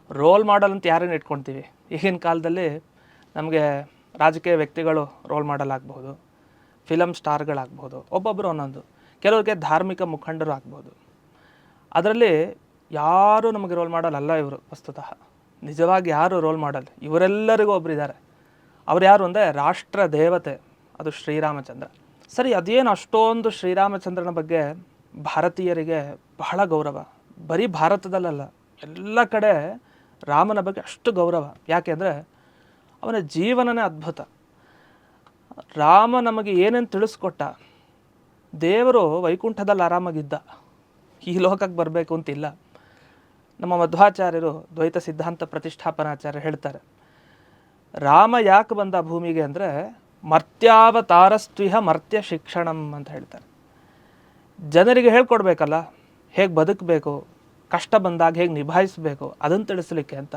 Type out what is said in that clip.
Role model ಅಂತ ಯಾರನ್ನು ಇಟ್ಕೊಳ್ತೀವಿ? ಈಗಿನ ಕಾಲದಲ್ಲಿ ನಮಗೆ ರಾಜಕೀಯ ವ್ಯಕ್ತಿಗಳು ರೋಲ್ ಮಾಡಲ್ ಆಗ್ಬೋದು, ಫಿಲಮ್ ಸ್ಟಾರ್ಗಳಾಗ್ಬೋದು, ಒಬ್ಬೊಬ್ಬರು ಒಂದೊಂದು, ಕೆಲವರಿಗೆ ಧಾರ್ಮಿಕ ಮುಖಂಡರು ಆಗ್ಬೋದು. ಅದರಲ್ಲಿ ಯಾರೂ ನಮಗೆ ರೋಲ್ ಮಾಡಲ್ ಅಲ್ಲ ಇವರು. ವಸ್ತುತಃ ನಿಜವಾಗಿ ಯಾರು ರೋಲ್ ಮಾಡಲ್? ಇವರೆಲ್ಲರಿಗೂ ಒಬ್ಬರಿದ್ದಾರೆ. ಅವ್ರು ಯಾರು ಅಂದರೆ ರಾಷ್ಟ್ರ ದೇವತೆ, ಅದು ಶ್ರೀರಾಮಚಂದ್ರ. ಸರಿ, ಅದೇನು ಅಷ್ಟೊಂದು ಶ್ರೀರಾಮಚಂದ್ರನ ಬಗ್ಗೆ ಭಾರತೀಯರಿಗೆ ಬಹಳ ಗೌರವ? ಬರೀ ಭಾರತದಲ್ಲಲ್ಲ, ಎಲ್ಲ ಕಡೆ ರಾಮನ ಬಗ್ಗೆ ಅಷ್ಟು ಗೌರವ. ಯಾಕೆ ಅಂದರೆ ಅವನ ಜೀವನನೇ ಅದ್ಭುತ. ರಾಮ ನಮಗೆ ಏನೇನು ತಿಳಿಸ್ಕೊಟ್ಟ. ದೇವರು ವೈಕುಂಠದಲ್ಲಿ ಆರಾಮಾಗಿದ್ದ, ಈ ಲೋಕಕ್ಕೆ ಬರಬೇಕು ಅಂತಿಲ್ಲ. ನಮ್ಮ ಮಧ್ವಾಚಾರ್ಯರು ದ್ವೈತ ಸಿದ್ಧಾಂತ ಪ್ರತಿಷ್ಠಾಪನಾಚಾರ್ಯ ಹೇಳ್ತಾರೆ, ರಾಮ ಯಾಕೆ ಬಂದ ಭೂಮಿಗೆ ಅಂದರೆ ಮರ್ತ್ಯಾವತಾರಸ್ತ್ವಿಹ ಮರ್ತ್ಯ ಶಿಕ್ಷಣಂ ಅಂತ ಹೇಳ್ತಾರೆ. ಜನರಿಗೆ ಹೇಳ್ಕೊಡ್ಬೇಕಲ್ಲ, ಹೇಗೆ ಬದುಕಬೇಕು, ಕಷ್ಟ ಬಂದಾಗ ಹೇಗೆ ನಿಭಾಯಿಸಬೇಕು, ಅದನ್ನು ತಿಳಿಸ್ಲಿಕ್ಕೆ ಅಂತ.